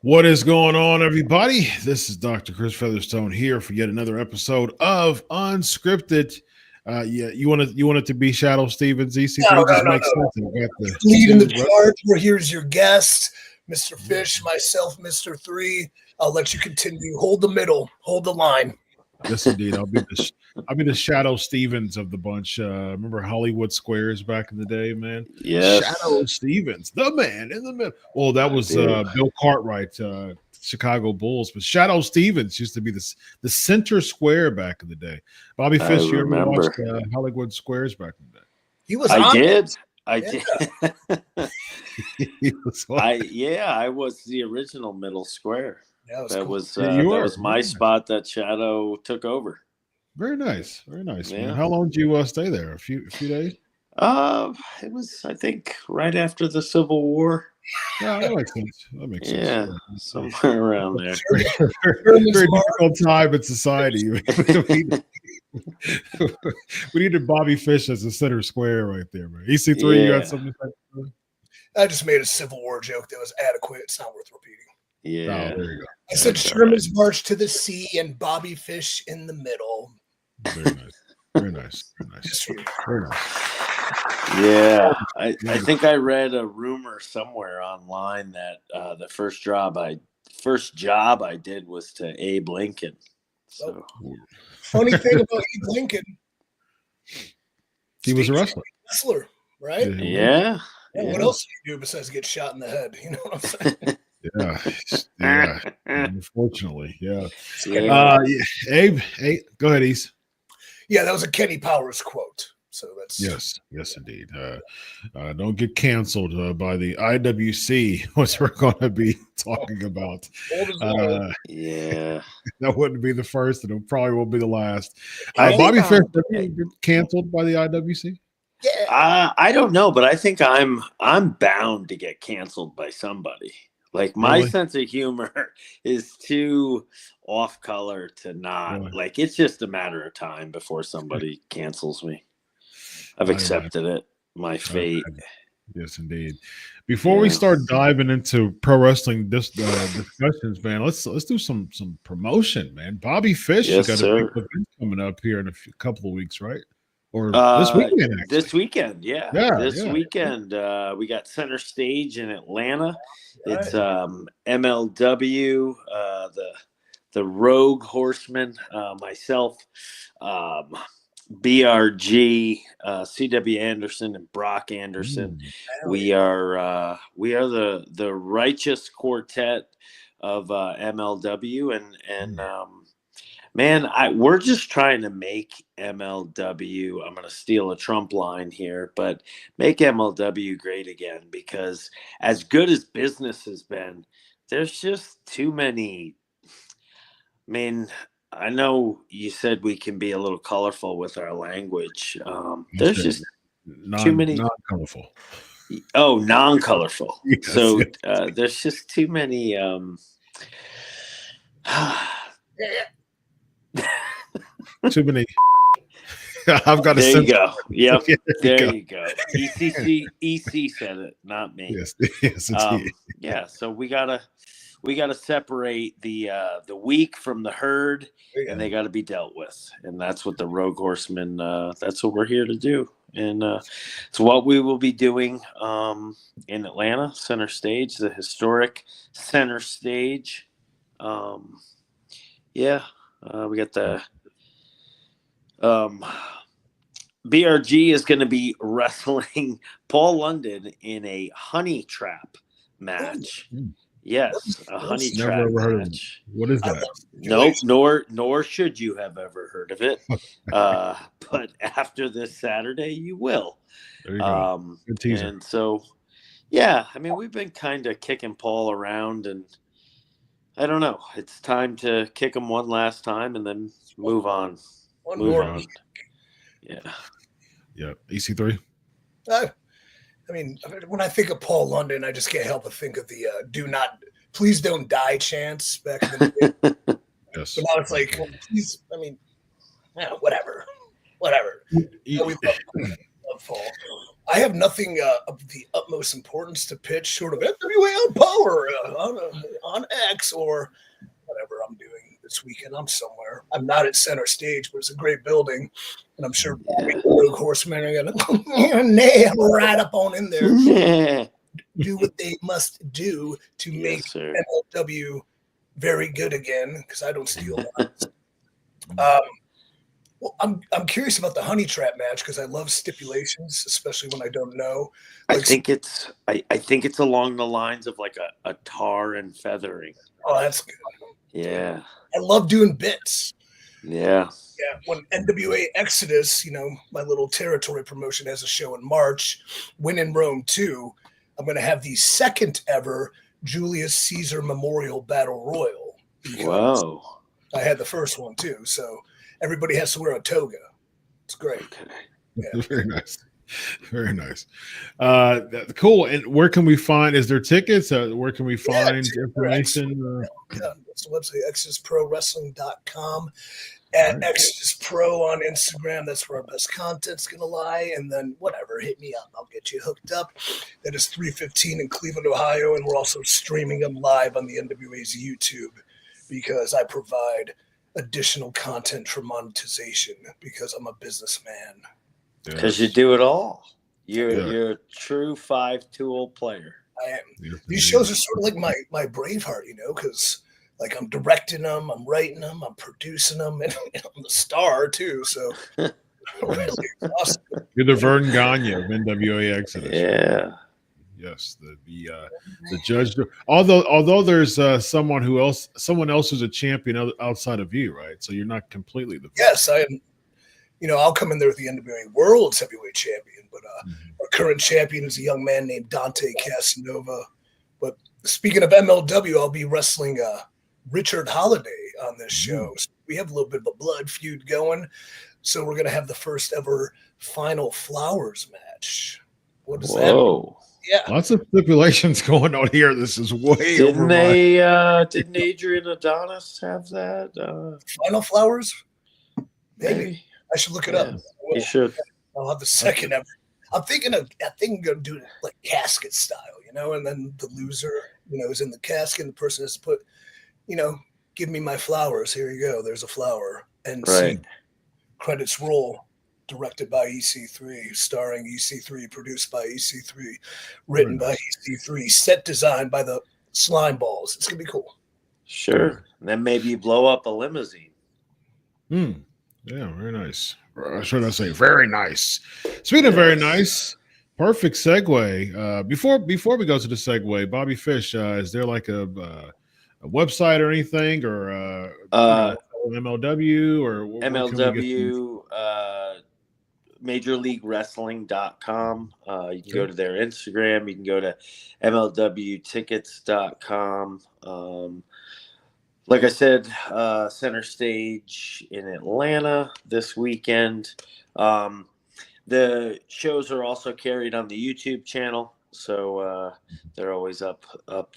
What is going on, everybody? This is Dr. Chris Featherstone here for yet another episode of Unscripted. You want it to be Shadow Stevens, EC3? No. Leading the charge. Where here's your guest, Mr. Fish, myself, Mr. 3. I'll let you continue. Hold the middle. Hold the line. Yes, indeed. I'll be the Shadow Stevens of the bunch. Remember Hollywood Squares back in the day, man? Yes. Shadow Stevens, the man in the middle. Well, that was Bill Cartwright, Chicago Bulls, but Shadow Stevens used to be the center square back in the day. Bobby Fish, you ever watched Hollywood Squares back in the day? He was. I did. I was the original middle square. That was my spot that Shadow took over. Very nice, man. How long did you stay there? A few days? It was, I think, right after the Civil War. Yeah, that makes sense. Yeah, somewhere around there. Very difficult time in society. We needed Bobby Fish as a center square right there, man. EC3, you got something to say? I just made a Civil War joke that was adequate. It's not worth repeating. Yeah. Oh, there you go. I said Sherman's March to the Sea and Bobby Fish in the middle. Very nice. Yeah. I think I read a rumor somewhere online that the first job I did was to Abe Lincoln. So funny thing about Abe Lincoln, he was a wrestler, right? Yeah. What else do you do besides get shot in the head? You know what I'm saying? Yeah. Unfortunately, yeah. Abe, go ahead, East. Yeah, that was a Kenny Powers quote. So that's yes, indeed. Don't get canceled by the IWC, which we're going to be talking about. Yeah, that wouldn't be the first, and it probably won't be the last. Bobby Fish get canceled by the IWC. Yeah, I don't know, but I think I'm bound to get canceled by somebody. Like my sense of humor is too off color to not like. It's just a matter of time before somebody cancels me. I've accepted it. My fate. Yes, indeed. Before we start diving into pro wrestling discussions, man, let's do some promotion, man. Bobby Fish, you got a big event coming up here in a couple of weeks, right? Or this weekend, actually. This weekend, This weekend, we got Center Stage in Atlanta. It's MLW, the Rogue Horsemen, myself, BRG, CW Anderson, and Brock Anderson. We are the righteous quartet of MLW, and man, we're just trying to make MLW. I'm going to steal a Trump line here, but make MLW great again, because as good as business has been, there's just too many. I mean, I know you said we can be a little colorful with our language. There's just too many. Non-colorful. Oh, non-colorful. Yes, so yes. There's just too many. Too many. I've got to. There you go. Yep. There you go. EC said it, not me. Yes. Yeah. So we gotta separate the weak from the herd, and they got to be dealt with, and that's what the Rogue Horsemen. That's what we're here to do, and it's what we will be doing in Atlanta, Center Stage, the historic Center Stage. We got the BRG is going to be wrestling Paul London in a honey trap match. Yes, a honey trap match. What is that? Nope, nor should you have ever heard of it. But after this Saturday, you will. There you go. Good teaser. And so, yeah, I mean, we've been kind of kicking Paul around, and I don't know. It's time to kick him one last time and then move on. Move on. Yeah. Yeah. EC3. I mean, when I think of Paul London, I just can't help but think of the please don't die chants back in the day. Yes. So now it's like, well, please, I mean, whatever. We love Paul. I have nothing of the utmost importance to pitch, sort of NWA on Power on X or whatever I'm doing this weekend. I'm somewhere. I'm not at Center Stage, but it's a great building, and I'm sure Rogue Horsemen are gonna nail right up on in there. Do what they must do to make MLW very good again, because I don't steal that. Well, I'm curious about the honey trap match, because I love stipulations, especially when I don't know. Like, I think it's along the lines of like a tar and feathering. Oh, that's good. Yeah. I love doing bits. Yeah. Yeah. When NWA Exodus, my little territory promotion, has a show in March, Win in Rome 2, I'm going to have the second ever Julius Caesar Memorial Battle Royal. Whoa. I had the first one too. So everybody has to wear a toga. It's great. Okay. Yeah. Very nice. Very nice. Cool. And where can we find? Is there tickets? Where can we find information? That's the website, ExodusProWrestling.com. At Exodus Pro on Instagram. That's where our best content's going to lie. And then whatever, hit me up. I'll get you hooked up. That is 3:15 in Cleveland, Ohio. And we're also streaming them live on the NWA's YouTube, because I provide additional content for monetization, because I'm a businessman. Because you do it all. You're a true 5-tool player. I am. These shows are sort of like my Braveheart, because like I'm directing them, I'm writing them, I'm producing them, and I'm the star too. So really awesome. You're the Vern Gagne of NWA Exodus. Yeah. Yes, the judge. Although there's someone else who's a champion outside of you, right? So you're not completely the. Yes, I am. I'll come in there with the NWA World's Heavyweight Champion, but our current champion is a young man named Dante Casanova. But speaking of MLW, I'll be wrestling Richard Holiday on this show. So we have a little bit of a blood feud going. So we're going to have the first ever Final Flowers match. What does that mean? Yeah. Lots of stipulations going on here. This is way Didn't Adrian Adonis have that? Final Flowers? Maybe. I should look it up. You should. I'll have the second ever. I'm thinking I'm going to do it like casket style, and then the loser, is in the casket, and the person has to put, give me my flowers. Here you go. There's a flower. And see, credits roll. Directed by EC3, starring EC3, produced by EC3, written by EC3, set design by the Slime Balls. It's going to be cool. Sure. And then maybe blow up a limousine. Yeah, very nice. Or should I say very nice? Speaking of very nice, perfect segue. Before we go to the segue, Bobby Fish, is there like a website or anything, or MLW or MLW, MajorLeagueWrestling.com. You can go to their Instagram. You can go to MLWtickets.com. Like I said, Center Stage in Atlanta this weekend. The shows are also carried on the YouTube channel, so they're always up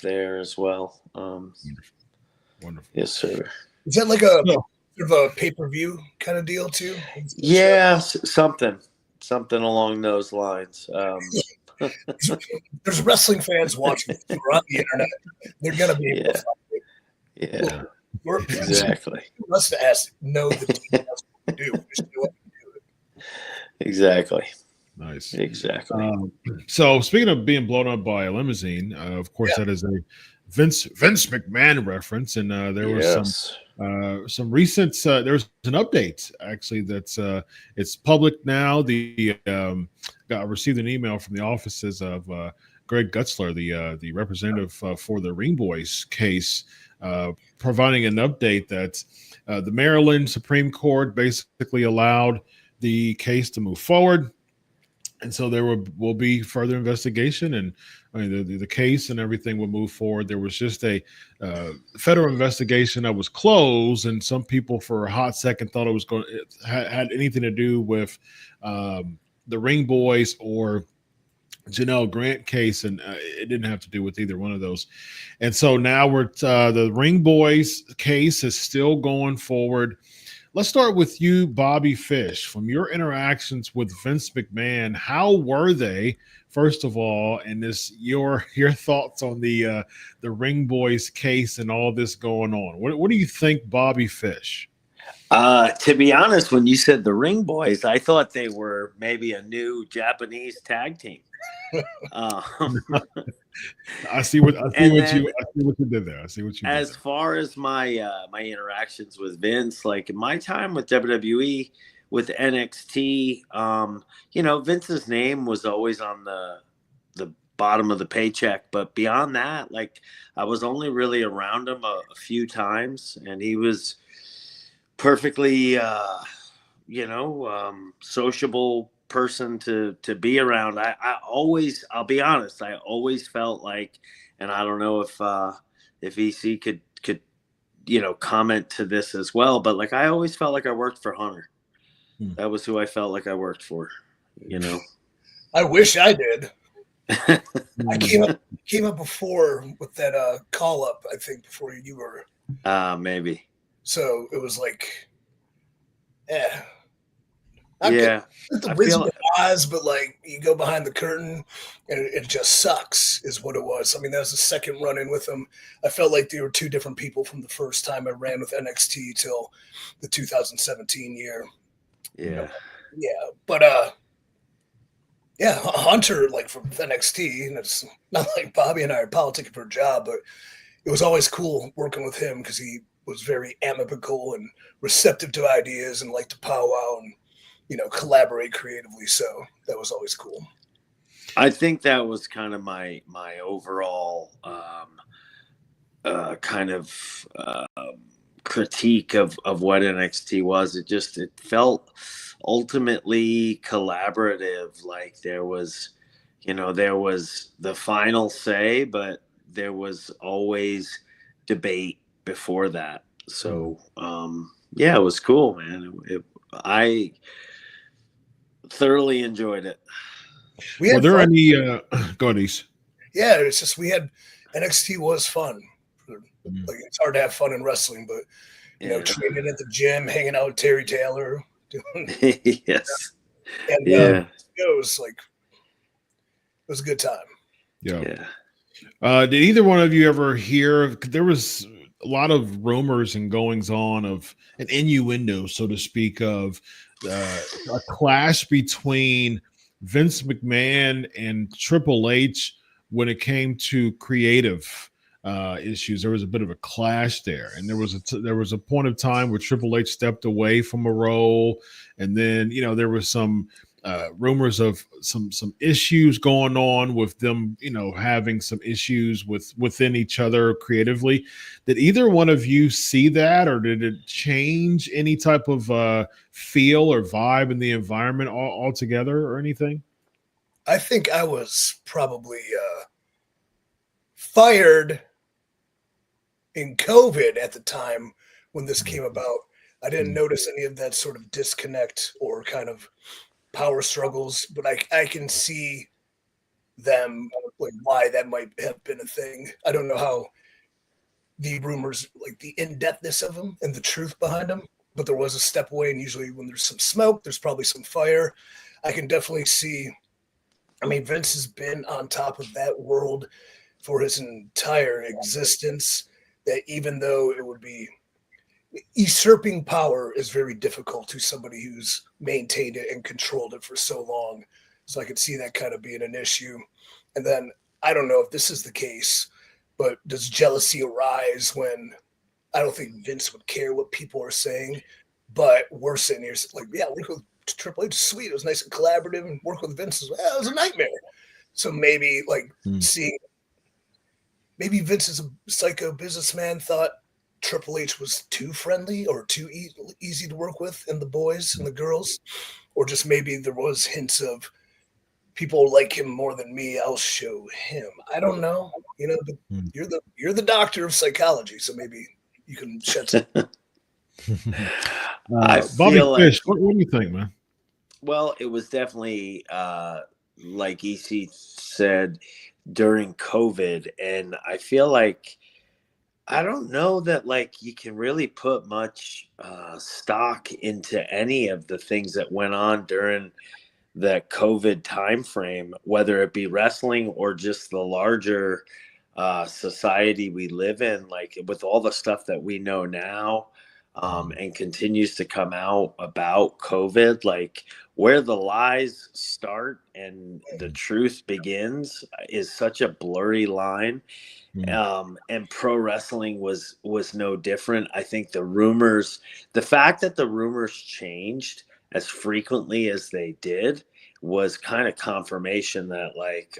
there as well. Wonderful. Yes, sir. Is that like a sort of a pay-per-view kind of deal too? Yeah, something along those lines. There's wrestling fans watching on the internet. They're gonna be able to find it. Yeah. We're Exactly. Us to ask know the details what we do. Just do it. Exactly. Nice. Exactly. So speaking of being blown up by a limousine, of course that is a Vince McMahon reference, and there was some recent. There was an update actually that's it's public now. Received an email from the offices of Greg Gutzler, the representative for the Ring Boys case, providing an update that the Maryland Supreme Court basically allowed the case to move forward. And so there will be further investigation, and I mean the case and everything will move forward. There was just a federal investigation that was closed, and some people for a hot second thought it had anything to do with the Ring Boys or Janelle Grant case, and it didn't have to do with either one of those. And so now the Ring Boys case is still going forward. Let's start with you, Bobby Fish. From your interactions with Vince McMahon, how were they, first of all, and your thoughts on the Ring Boys case and all this going on? What do you think, Bobby Fish? To be honest, when you said the Ring Boys, I thought they were maybe a new Japanese tag team. I see what you did there. I see what you did. As far as my my interactions with Vince, like my time with WWE, with NXT, Vince's name was always on the bottom of the paycheck, but beyond that, like I was only really around him a few times, and he was perfectly sociable person to be around. I'll be honest, I always felt like, and I don't know if EC could comment to this as well, but like I always felt like I worked for Hunter. That was who I felt like I worked for, I wish I did. I came up before with that call up, I think, before you were maybe. So it was like the Wizard of Oz, but like you go behind the curtain and it just sucks, is what it was. I mean, that was the second run in with them. I felt like they were two different people from the first time I ran with NXT till the 2017 year. Yeah. But Hunter, like from NXT, and it's not like Bobby and I are politicking for a job, but it was always cool working with him because he was very amicable and receptive to ideas and liked to powwow and collaborate creatively. So that was always cool. I think that was kind of my overall kind of critique of what NXT was. It felt ultimately collaborative. Like there was the final say, but there was always debate before that. So it was cool, man. I thoroughly enjoyed it. Were there any goodies? Yeah, it's just NXT was fun. Like it's hard to have fun in wrestling, but training at the gym, hanging out with Terry Taylor, doing yes, and it was a good time. Yeah. Did either one of you ever hear? There was a lot of rumors and goings on of an innuendo, so to speak, of a clash between Vince McMahon and Triple H when it came to creative issues. There was a bit of a clash there, and there was a point of time where Triple H stepped away from a role, and then there was some rumors of some issues going on with them, having some issues within each other creatively. Did either one of you see that, or did it change any type of feel or vibe in the environment altogether or anything? I think I was probably fired in COVID at the time when this came about. I didn't notice any of that sort of disconnect or kind of power struggles, but I can see them, like, why that might have been a thing. I don't know how the rumors, like the in-depthness of them and the truth behind them, but there was a step away, and usually when there's some smoke, there's probably some fire. I can definitely see, I mean, Vince has been on top of that world for his entire existence, that even though it would be usurping power is very difficult to somebody who's maintained it and controlled it for so long. So I could see that kind of being an issue. And then I don't know if this is the case, but does jealousy arise when, I don't think Vince would care what people are saying, but we're sitting here like, yeah, work with Triple H is sweet. It was nice and collaborative, and work with Vince it was a nightmare. So maybe seeing, maybe Vince is a psycho businessman, thought Triple H was too friendly or too easy to work with, and the boys and the girls, or just maybe there was hints of people like him more than me, I'll show him. I don't know, but you're the doctor of psychology, so maybe you can shed some. Bobby Fish, what do you think, man? Well, it was definitely like EC said, during COVID, and I feel like I don't know that you can really put much stock into any of the things that went on during the COVID timeframe, whether it be wrestling or just the larger society we live in, with all the stuff that we know now and continues to come out about COVID, where the lies start and the truth begins is such a blurry line. And pro wrestling was no different. I think the fact that the rumors changed as frequently as they did was kind of confirmation that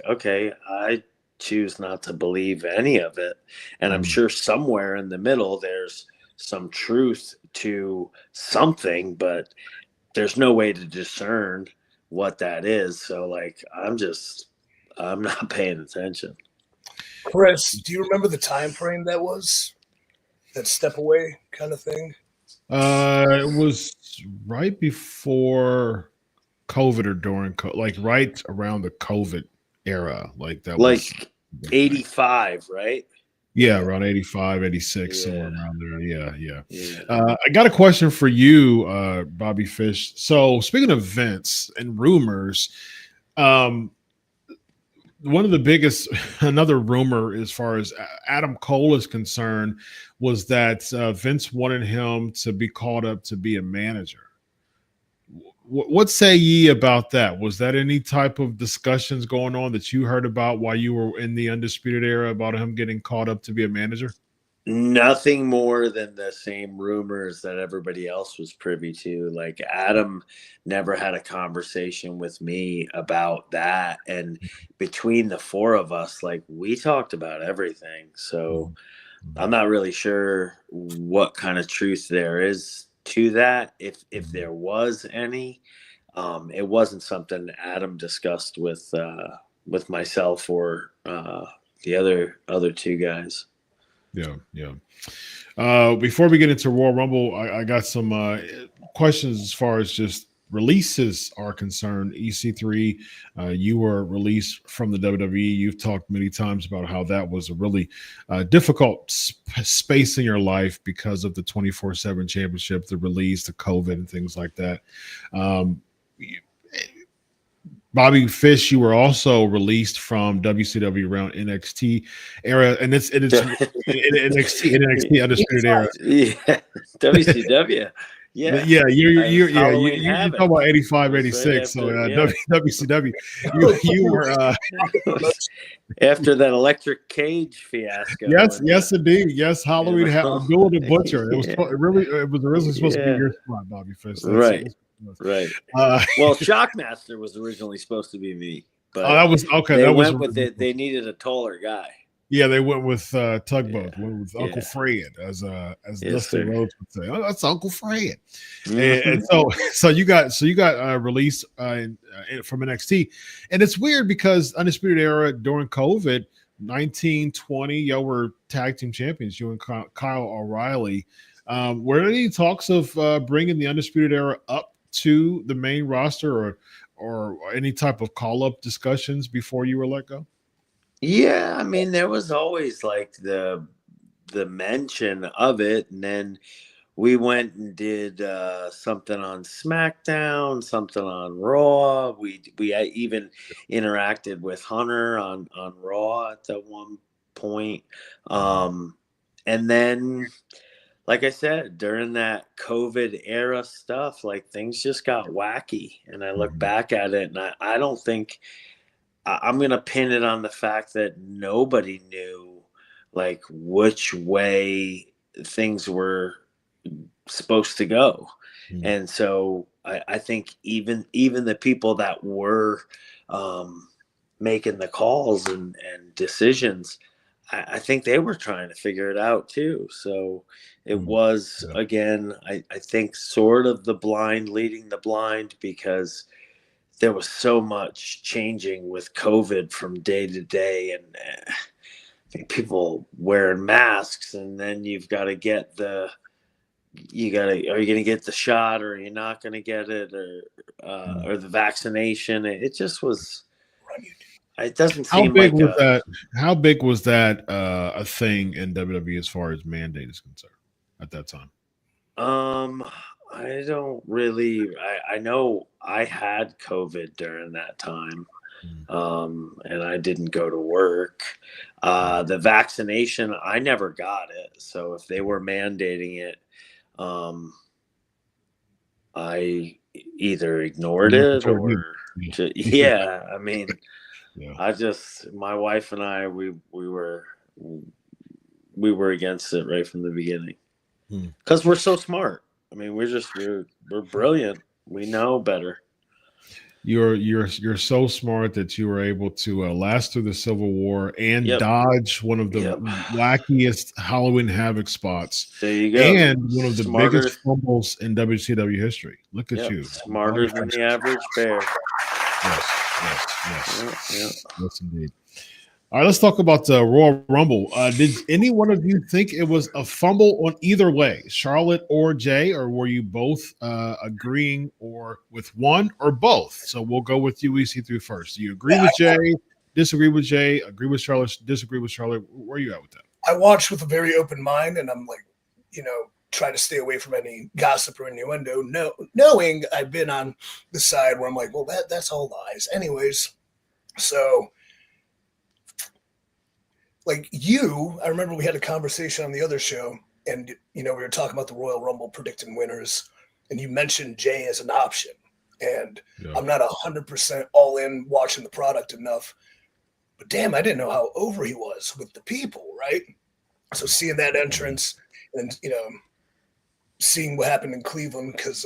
okay, I choose not to believe any of it. And I'm sure somewhere in the middle there's some truth to something, but there's no way to discern what that is. So I'm not paying attention. Chris, do you remember the time frame that was? That step away kind of thing? It was right before COVID or during right around the COVID era. That was 85, right? Yeah, around 85, 86, somewhere around there. Yeah. I got a question for you, Bobby Fish. So speaking of Vince and rumors, one of the biggest, another rumor as far as Adam Cole is concerned, was that Vince wanted him to be called up to be a manager. What say ye about that? Was that any type of discussions going on that you heard about while you were in the Undisputed Era about him getting called up to be a manager? Nothing more than the same rumors that everybody else was privy to. Adam never had a conversation with me about that. And between the four of us, we talked about everything. So I'm not really sure what kind of truth there is to that. If there was any, it wasn't something Adam discussed with myself or the other two guys. Yeah. Before we get into Royal Rumble, I got some questions as far as just releases are concerned. EC3, you were released from the WWE. You've talked many times about how that was a really difficult space in your life because of the 24/7 championship, the release, the COVID, and things like that. Bobby Fish, you were also released from WCW around NXT era, and it's NXT Undisputed Era. Yeah, WCW. Yeah, you're Havoc. talking about 85, 86. Right so after, WCW, you were after that electric cage fiasco. Yes, indeed. Yes, Halloween Bill the Butcher. It was it was originally supposed to be your spot, Bobby Fish. Right. Well, Shockmaster was originally supposed to be me, but that was okay. They that went was with it. They needed a taller guy. Yeah, they went with Tugboat. Went with Uncle Fred, as Dusty Rhodes would say. Oh, that's Uncle Fred. And so you got released from NXT, and it's weird because Undisputed Era during COVID 1920, y'all were tag team champions. You and Kyle O'Reilly. Were there any talks of bringing the Undisputed Era up to the main roster, or any type of call up discussions before you were let go? Yeah, I mean, there was always like the mention of it, and then we went and did something on SmackDown, something on Raw. We even interacted with Hunter on Raw at that one point, and then, like I said, during that COVID era stuff, like things just got wacky, and I look back at it, and I don't think. I'm going to pin it on the fact that nobody knew like which way things were supposed to go. And so I think even the people that were making the calls and decisions, I think they were trying to figure it out too. So it was, again, I think sort of the blind leading the blind, because there was so much changing with COVID from day to day, and I think people wearing masks, and then you've got to get are you going to get the shot, or are you not going to get it, or the vaccination? It just was, it doesn't seem like how big was that a thing in WWE as far as mandate is concerned at that time? I don't really. I know I had COVID during that time, and I didn't go to work. The vaccination, I never got it. So if they were mandating it, I either ignored it or, I mean, my wife and I, we were against it right from the beginning, because we're so smart. I mean, we're brilliant. We know better. You're so smart that you were able to last through the Civil War and dodge one of the wackiest Halloween Havoc spots. There you go. And one of the biggest fumbles in WCW history. Look at you. Smarter than the average bear. Yes, indeed. All right, let's talk about the Royal Rumble. Did any one of you think it was a fumble on either way, Charlotte or Jey, or were you both agreeing or with one or both? So we'll go with you, EC3 first. Do you agree with Jey, disagree with Jey, agree with Charlotte, disagree with Charlotte? Where are you at with that? I watched with a very open mind, and I'm like, try to stay away from any gossip or innuendo, knowing I've been on the side where I'm like, well, that's all lies. Anyways, so... I remember we had a conversation on the other show, and, we were talking about the Royal Rumble predicting winners, and you mentioned Jey as an option. And I'm not 100% all in watching the product enough, but damn, I didn't know how over he was with the people, right? So seeing that entrance and, seeing what happened in Cleveland, because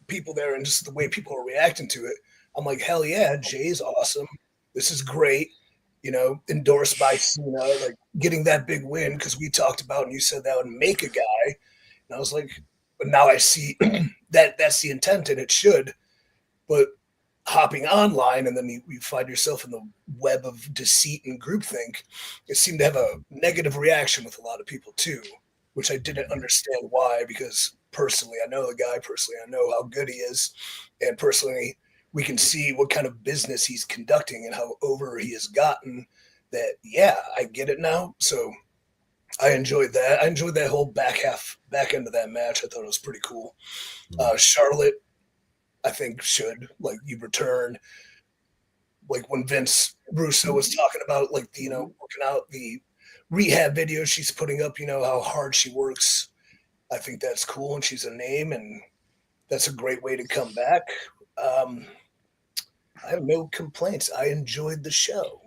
people there and just the way people are reacting to it, I'm like, hell yeah, Jey's awesome. This is great. Endorsed by Cena, like getting that big win, because we talked about, and you said that would make a guy. And I was like, but now I see that's the intent, and it should. But hopping online, and then you find yourself in the web of deceit and groupthink, it seemed to have a negative reaction with a lot of people too, which I didn't understand why, because personally, I know the guy, personally, I know how good he is, and personally, we can see what kind of business he's conducting and how over he has gotten. That, I get it now. So I enjoyed that. I enjoyed that whole back end of that match. I thought it was pretty cool. Charlotte, I think, should, you return. Like when Vince Russo was talking about, working out the rehab videos she's putting up, how hard she works. I think that's cool, and she's a name, and that's a great way to come back. I have no complaints. I enjoyed the show,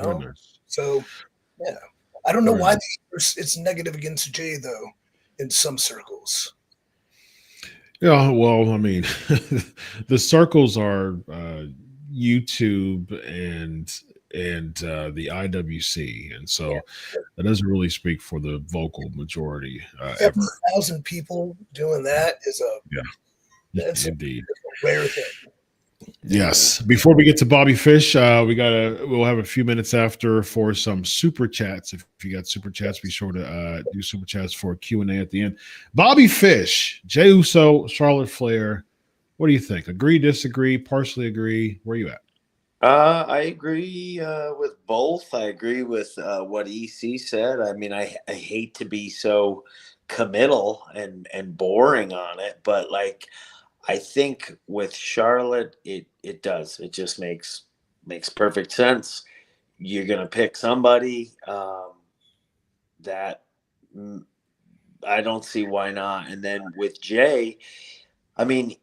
Goodness. So, yeah. I don't know Very why nice. it's negative against Jey, though, in some circles. Yeah, well, I mean, the circles are YouTube and the IWC, and so that doesn't really speak for the vocal majority ever. 7,000 people doing that is that's Indeed. a rare thing. Yes. Before we get to Bobby Fish, we'll have a few minutes after for some super chats. If you got super chats, be sure to do super chats for Q&A at the end. Bobby Fish, Jey Uso, Charlotte Flair. What do you think? Agree, disagree, partially agree? Where are you at? I agree with both. I agree with what EC said. I mean, I hate to be so committal and boring on it, but like, I think with Charlotte, it does. It just makes perfect sense. You're gonna pick somebody that I don't see why not. And then with Jey, I mean,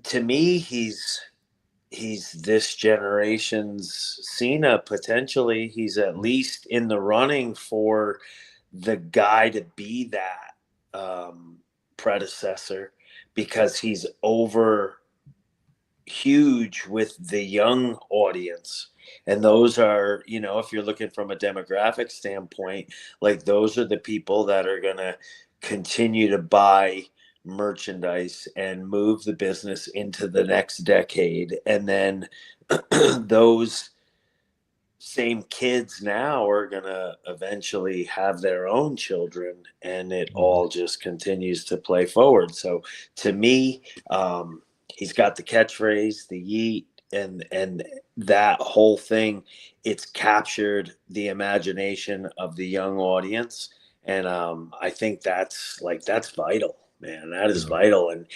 to me, he's this generation's Cena potentially. He's at least in the running for the guy to be that predecessor, because he's over huge with the young audience. And those are, if you're looking from a demographic standpoint, like those are the people that are going to continue to buy merchandise and move the business into the next decade. And then those same kids now are going to eventually have their own children, and it all just continues to play forward. So to me, he's got the catchphrase, the yeet, and that whole thing. It's captured the imagination of the young audience. And I think that's vital, man. That is vital. And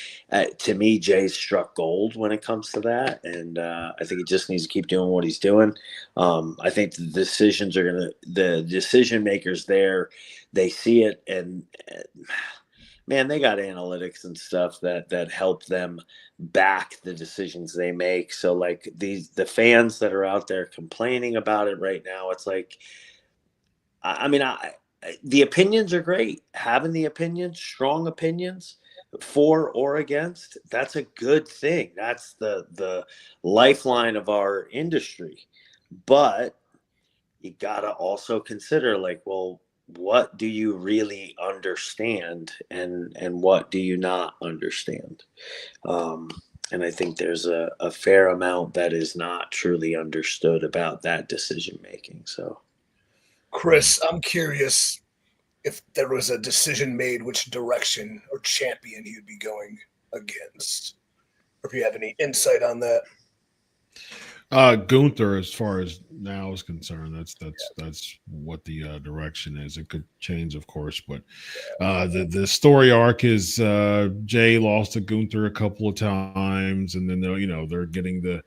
to me, Jay's struck gold when it comes to that. And I think he just needs to keep doing what he's doing. I think the decision makers there, they see it, and man, they got analytics and stuff that help them back the decisions they make. So like the fans that are out there complaining about it right now, it's like, the opinions are great. Having the opinions, strong opinions, for or against, that's a good thing. That's the lifeline of our industry. But you gotta also consider, like, well, what do you really understand, and what do you not understand? And I think there's a fair amount that is not truly understood about that decision making. So, Chris, I'm curious if there was a decision made which direction or champion you'd be going against, or if you have any insight on that. Gunther, as far as now is concerned, that's what the direction is. It could change, of course, but the story arc is Jay lost to Gunther a couple of times, and then they're getting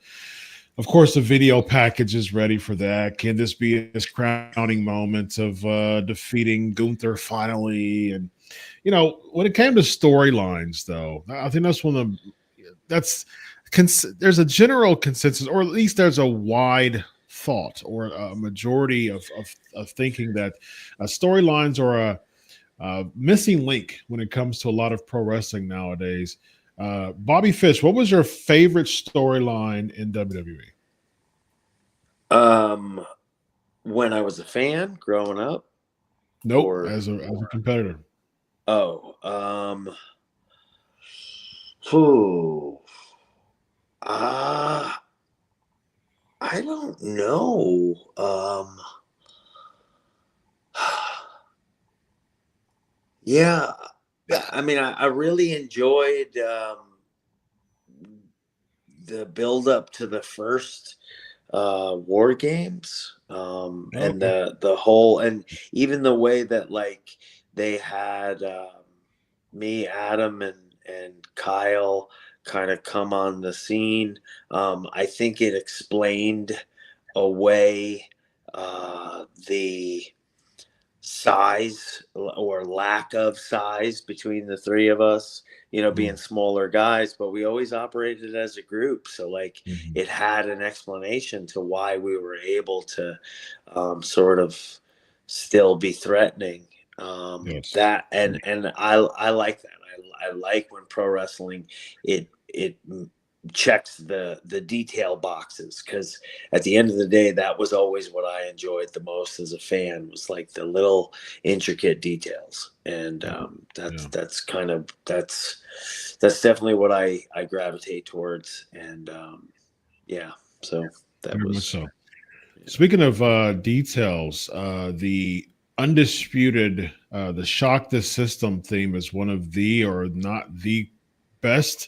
of course, the video package is ready for that. Can this be his crowning moment of defeating Gunther finally? And when it came to storylines, though, I think that's one of there's a general consensus, or at least there's a wide thought or a majority of thinking that storylines are a missing link when it comes to a lot of pro wrestling nowadays. Bobby Fish, what was your favorite storyline in WWE? When I was a fan growing up. Nope, as a competitor. Oh, I don't know. Yeah. I mean, I really enjoyed the build up to the first War Games, and the whole, and even the way that like they had me, Adam, and Kyle kind of come on the scene. I think it explained away the size or lack of size between the three of us, being smaller guys, but we always operated as a group. So like it had an explanation to why we were able to sort of still be threatening. That and I like that. I like when pro wrestling it checks the detail boxes, because at the end of the day, that was always what I enjoyed the most as a fan, was like the little intricate details. And that's definitely what I gravitate towards. And so that was so. Speaking of details, the Undisputed, the Shock the System theme is one of the, or not the best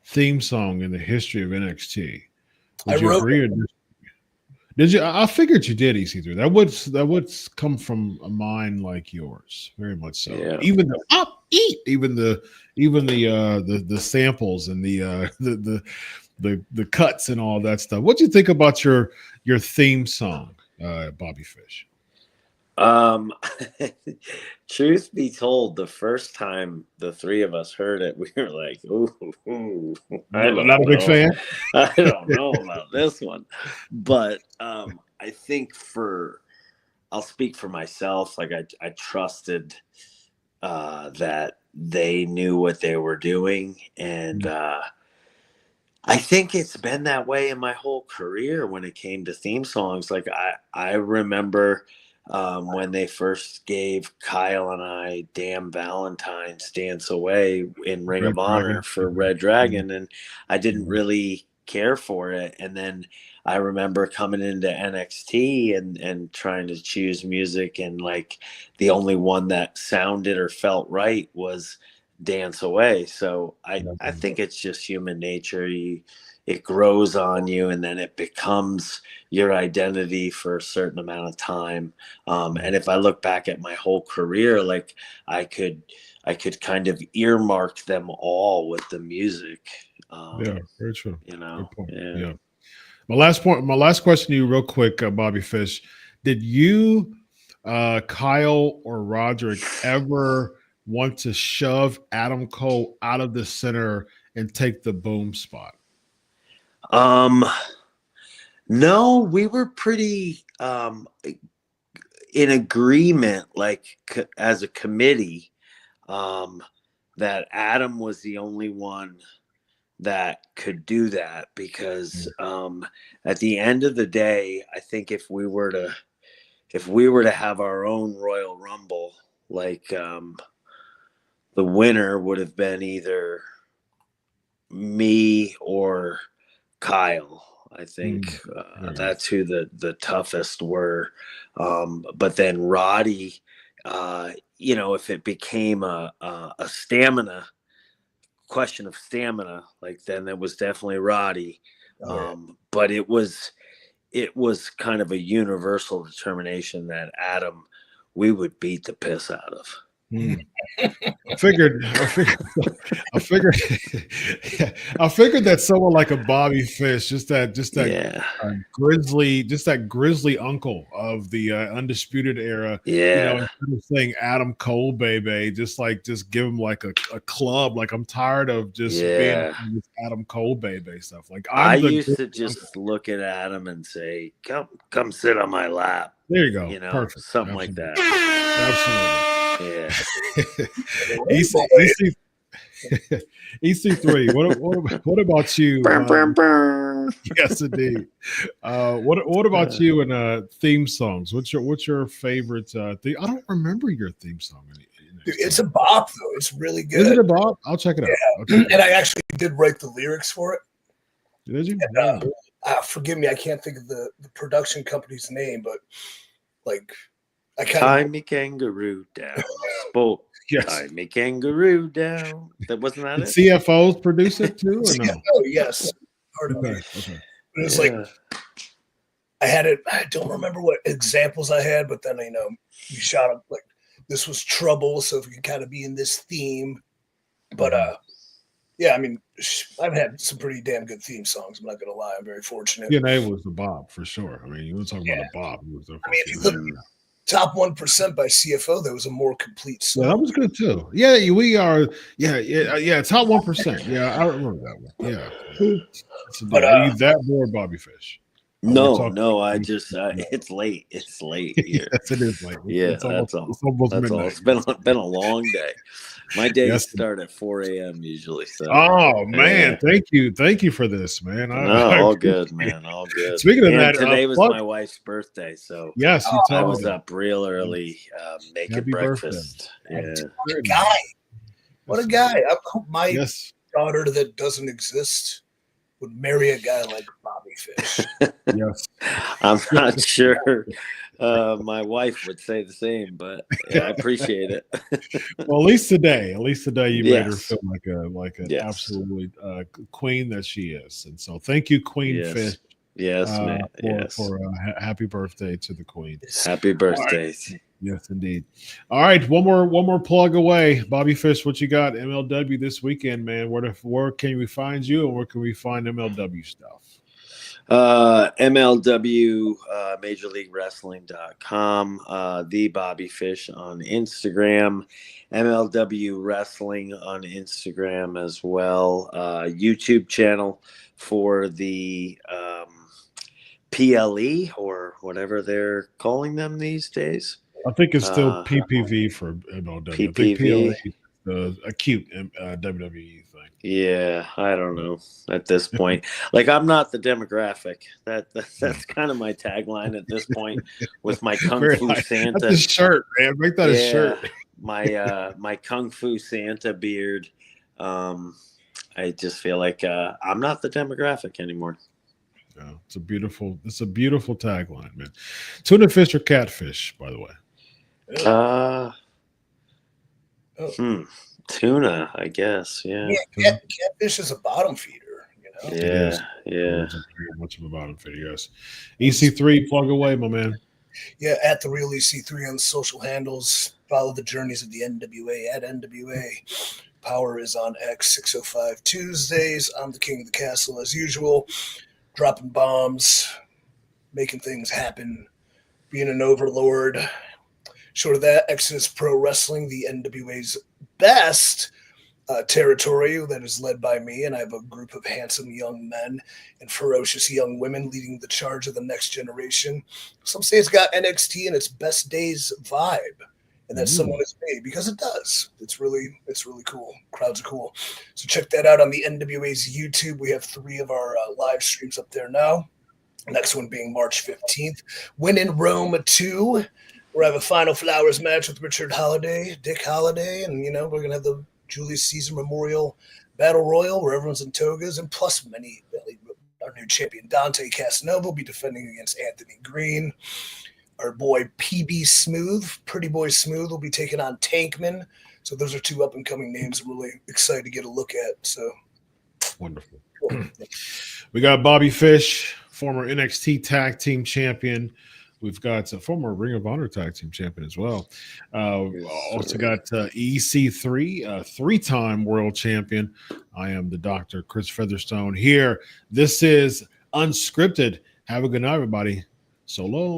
theme song in the history of NXT. Would you agree? Did you? I figured you did, EC3. That would come from a mind like yours, very much so. Yeah. Even the samples and the cuts and all that stuff. What do you think about your theme song, Bobby Fish? Truth be told, the first time the three of us heard it, we were like, ooh, not a big fan. I don't know about this one. But I think I'll speak for myself. Like I trusted that they knew what they were doing. And I think it's been that way in my whole career when it came to theme songs. Like I remember when they first gave Kyle and I Damn Valentine's Dance Away in Ring of Honor for Red Dragon, and I didn't really care for it. And then I remember coming into NXT and trying to choose music, and like the only one that sounded or felt right was Dance Away. So I think it's just human nature. It grows on you, and then it becomes your identity for a certain amount of time. And if I look back at my whole career, like I could kind of earmark them all with the music. Very true. Good point. Yeah. My last question to you real quick, Bobby Fish. Did you, Kyle or Roderick, ever want to shove Adam Cole out of the center and take the boom spot? No, we were pretty in agreement, like as a committee, that Adam was the only one that could do that, because at the end of the day, I think if we were to have our own Royal Rumble, like the winner would have been either me or Kyle. I think that's who the toughest were. But then Roddy, if it became a stamina question of stamina, like then it was definitely Roddy. But it was kind of a universal determination that Adam, we would beat the piss out of. I figured that someone like a Bobby Fish, just that grizzly uncle of the Undisputed Era. Yeah. Instead of saying Adam Cole, baby, just give him like a club. Like, I'm tired of just being this Adam Cole, baby stuff. Like, I used to just look at Adam and say, "Come sit on my lap." There you go. Perfect. Something like that. Absolutely. Yeah. EC3. What about you? Yes, indeed. What about you and theme songs? What's your favorite theme? I don't remember your theme song. Dude, it's a bop though. It's really good. Is it a bop? I'll check it out. And I actually did write the lyrics for it. Did you? And, forgive me, I can't think of the production company's name, but like I kind of tie me kangaroo down. Sport. Yes. Tie me kangaroo down. That wasn't that Did it? CFOs produce it too, or no? CFO, yes. Okay. But it was like I had it. I don't remember what examples I had, but then you shot up like this was trouble, so if we could kind of be in this theme. But yeah, I mean, I've had some pretty damn good theme songs. I'm not gonna lie, I'm very fortunate. TNA was the Bob for sure. I mean, you were talking about a Bob. I mean, if you look Top 1% by CFO. That was a more complete song. Yeah, that was good too. Yeah, we are. Yeah. Top 1%. Yeah, I remember that one. Yeah. But are you that bored, Bobby Fish? No. I just it's late. It's late here. Yes, it is late. That's all. It's almost that's midnight. all. It's been a long day. My days start at 4 a.m. usually. So. Oh man, thank you for this, man. All good, man. All good. Speaking of that, today was my wife's birthday, so yes, I was up real early making Happy breakfast. Birthday. Yeah. What a guy! What a guy! I hope my daughter that doesn't exist would marry a guy like Bobby Fish. Yes, I'm not sure. My wife would say the same, but I appreciate it. Well, at least today you made her feel like an absolutely queen that she is, and so thank you, Queen Fish. Yes, man. For happy birthday to the Queen. Happy birthday. Right. Yes, indeed. All right, one more plug away. Bobby Fish, what you got? MLW this weekend, man. Where can we find you, and where can we find MLW stuff? MLW MajorLeagueWrestling.com, the Bobby Fish on Instagram, MLW Wrestling on Instagram as well, YouTube channel for the PLE or whatever they're calling them these days. I think it's still PPV for MLW. PPV. I think PLE, acute WWE thing. Yeah, I don't know at this point. Like, I'm not the demographic. That's kind of my tagline at this point with my Kung Fu Santa. That's a shirt, man. Make that a shirt. My Kung Fu Santa beard. I just feel like I'm not the demographic anymore. Yeah, it's a beautiful tagline, man. Tuna fish or catfish, by the way? Tuna, I guess. Yeah. Catfish is a bottom feeder, you know. Yeah. It's very much of a bottom feeder, yes. EC3, plug away, my man. Yeah, at the real EC3 on the social handles. Follow the journeys of the NWA at NWA. Power is on X 605 Tuesdays. I'm the king of the castle as usual. Dropping bombs, making things happen, being an overlord. Short of that, Exodus Pro Wrestling, the NWA's best territory that is led by me, and I have a group of handsome young men and ferocious young women leading the charge of the next generation. Some say it's got NXT and its best days vibe, and that someone is me, because it does. It's really cool. Crowds are cool. So check that out on the NWA's YouTube. We have 3 of our live streams up there now. Next one being March 15th. When in Rome 2. We'll have a Final Flowers match with Dick Holliday, and we're gonna have the Julius Caesar Memorial Battle Royal where everyone's in togas, and plus our new champion Dante Casanova will be defending against Anthony Green. Our boy PB Smooth, Pretty Boy Smooth, will be taking on Tankman. So those are 2 up and coming names I'm really excited to get a look at. So wonderful. Cool. We got Bobby Fish, former NXT Tag Team Champion. We've got a former Ring of Honor Tag Team Champion as well. Also got EC3, 3-time World Champion. I am the Dr. Chris Featherstone here. This is Unscripted. Have a good night, everybody. So long.